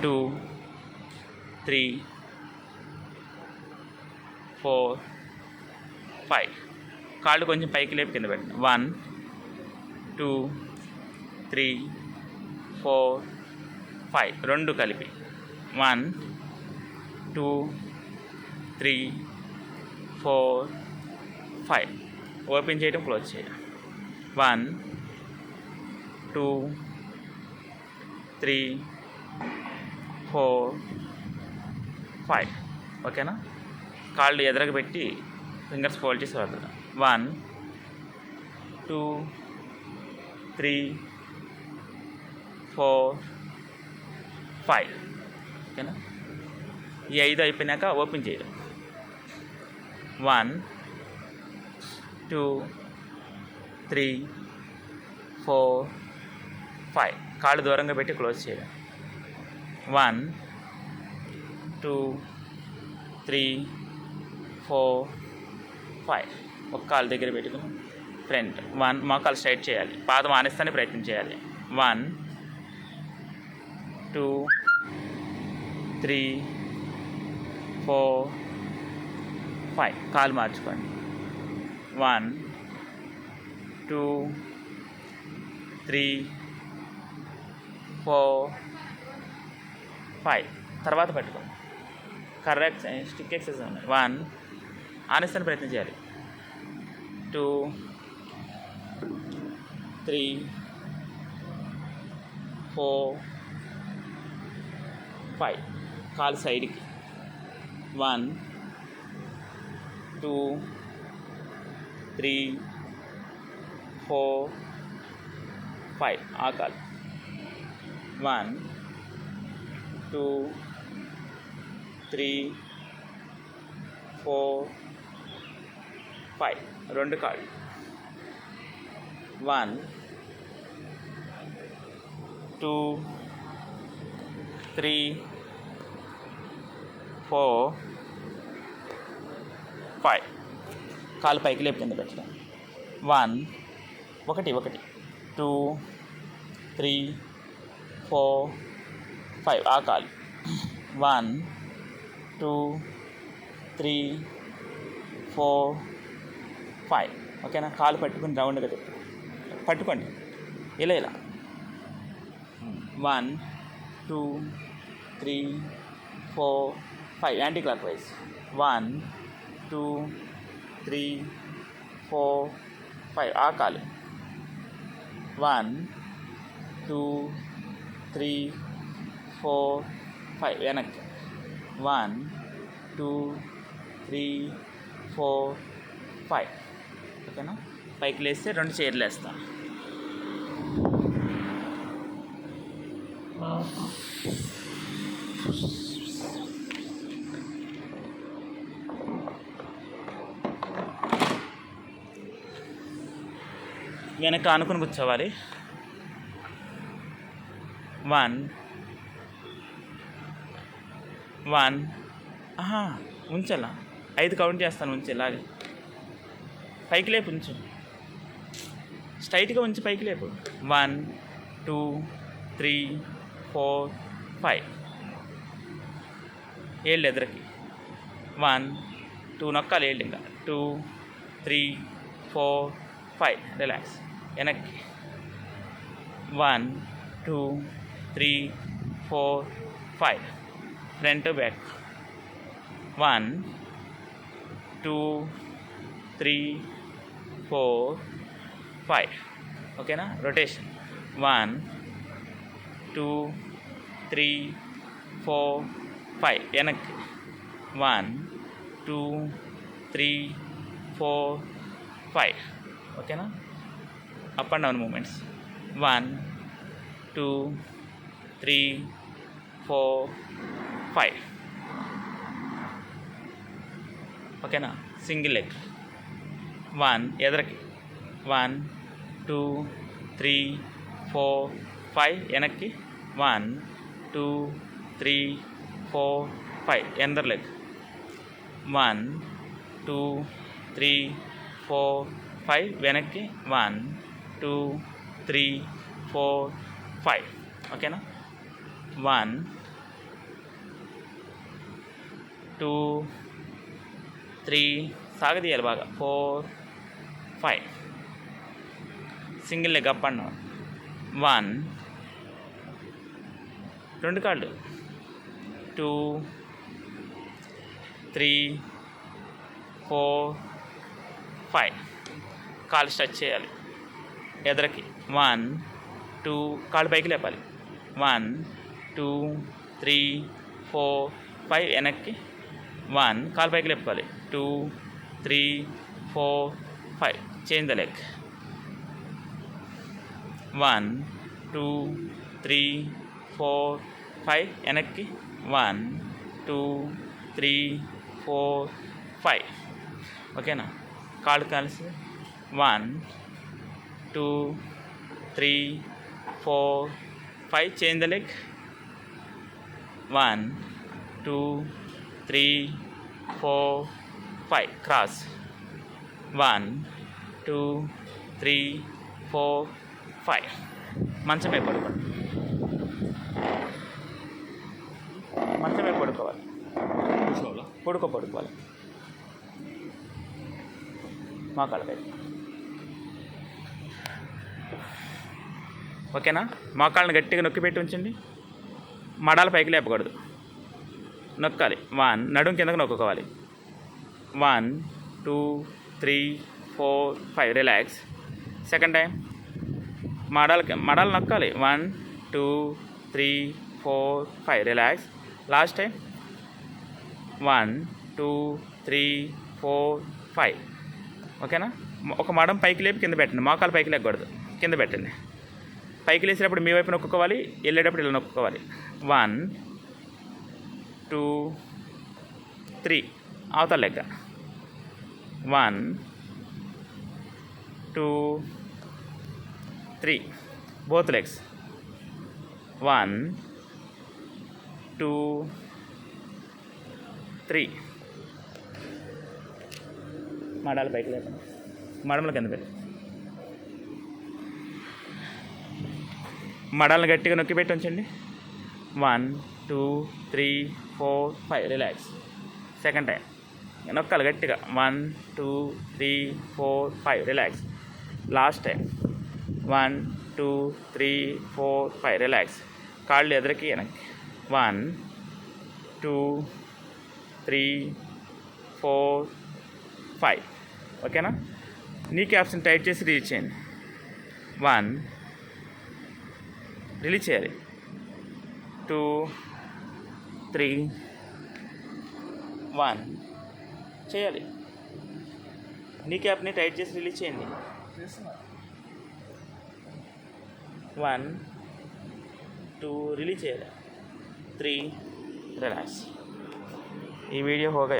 2 3 4 5. కాళ్ళు కొంచెం పైకి లేపి కింద పెట్టండి. 1 2 3 4 5 రెండు కలిపి 1 2 3 4 5. ఓపెన్ చేయడం, క్లోజ్ చేయడం. 1 2 3 4 5. ఓకేనా? కాళ్ళు ఎదురుగా పెట్టి ఫింగర్స్ ఫోల్డ్ చేసి వదలడం. 1 2 3 4 5. ఓకేనా? ఈ 5 అయిపోయినాక ఓపెన్ చేయడం. 1 2 3 4 5. కాళ్ళు దూరంగా పెట్టి క్లోజ్ చేయడం. 1 2 3 4 5. ఒక కాలు దగ్గర పెట్టుకుని ఫ్రంట్ 1 మోకాలు స్ట్రైట్ చేయాలి. పాదం ఆనిస్తానే ప్రయత్నం చేయాలి. 1 2 3 4 5. కాలు మార్చుకోండి. 1 2 3 4 5. తర్వాత పెట్టుకోండి. కరెక్ట్ స్టిక్ ఎక్సర్సైజ్ ఉన్నాయి. 1 ఆనిస్తాను ప్రయత్నం చేయాలి. 2 3 4 5. కాలు సైడ్కి. 1 2 3 4 5. ఆ కాలు. 1 2 3 4 5. రెండు కాళ్ళు. 1 2 3 4 5. కాలు పైకి లేపు కింద పెట్టడం. 1 2 3 4 5. ఆ కాలు. 1 2 3 4 5. ఓకేనా? కాలు పట్టుకుని రౌండ్గా పట్టుకోండి. ఇలా 1 2 3 4 5. Anti clock wise. 1 2 3 4 5. ఆ కాలు. 1 2 3 4 5. వెనక్కి. 1 2 3 4 5. ఓకేనా? పైకి లేస్తే 2 చైర్లు వేస్తాం. వెనక అనుకుని కూర్చోవాలి. 1 ఉంచాలా? 5 కౌంట్ చేస్తాను. ఉంచి ఇలాగే పైకి లేపు. ఉంచు, స్ట్రైట్గా ఉంచి పైకి లేపు. 1 2 3 4 5. ఏళ్ళు ఎదురుకి. 1 2 నొక్కాలి. ఏళ్ళు ఇంకా. 2 3 4 5. రిలాక్స్. వెనక్కి. 1 2 3 4 5. Front back. 1 2 3 4 5. ఓకేనా? రొటేషన్. 1 2 3 4 5. వెనక్కి. 1 2 3 4 5. ఓకేనా? Up and down moments. 1 2 3 4 5. ఓకేనా? Single leg. 1 ఎదరకి. 1 2 3 4 5. వెనక్కి. 1 2 3 4 5. ఎందర్ లెగ్. 1 2 3 4 5. వెనక్కి. 1 2 3 4 5. ఓకేనా? 1 2 3 సాగదీయాలి బాగా, 4 5. Single leg up and down. 1 2 కాళ్ళు, 2 3 4 5. కాళ్ళు స్ట్రెచ్ చేయాలి ఎదరకి. 1 2 కాళ్ళు పైకి లేపాలి. 1 2 3 4 5 వెనక్కి. 1 కాలు పైకి లేపాలి. 2 3 4 5. Change the leg. 1 2 3 4 5 వెనక్కి. 1 2 3 4 5. ఓకేనా? కాళ్ళు కలిసి 1 2 3 4 5. Change the leg. 1 2 3 4 5. క్రాస్. 1 2 3 4 5. మంచం మీద పడుకోండి. మంచం మీద పడుకోవాలి. పడుకోవాలి మా కాళ్ళపై. ఓకేనా? మోకాళ్ళని గట్టిగా నొక్కి పెట్టి ఉంచండి. మడాల పైకి లేపకూడదు, నొక్కాలి. 1 నడుం కిందకు నొక్కుకోవాలి. 1 2 3 4 5. రిలాక్స్. సెకండ్ టైం మడాలు నొక్కాలి. 1 2 3 4 5. రిలాక్స్. Last time 1 2 3 4 5. ఓకేనా? ఒక మడం పైకి లేపి కింద పెట్టండి. మోకాలు పైకి లేకూడదు, కింద పెట్టండి. పైకి లేచినప్పుడు మీ వైపు నొక్కుకోవాలి, వెళ్ళేటప్పుడు ఇలా నొక్కుకోవాలి. 1 2 3. అవతల లెక్క. 1 2 3. Both legs. 1 2 3. మడాలు పైకి లేపండి, మడమల కింద పెట్టి. మడాలను గట్టిగా నొక్కి పెట్టి ఉంచండి. 1 2 3 4 5. రిలాక్స్. సెకండ్ టైం నొక్కాలి గట్టిగా. 1 2 3 4 5. రిలాక్స్. Last time 1 2 3 4 5. రిలాక్స్. కాళ్ళు ఎదురుకి వెనక్కి. 1 2 3 4 5. ఓకేనా? నీ క్యాప్స్ని టైట్ చేసి రిలీజ్ చేయండి. 1 రిలీజ్ చేయాలి. 2 3 1 చేయాలి. నీ క్యాప్ని టైట్ చేసి రిలీజ్ చేయండి. 1 2 రిలీజ్ చేయాలి. 3 రిలాక్స్. ఈ వీడియో హోగా.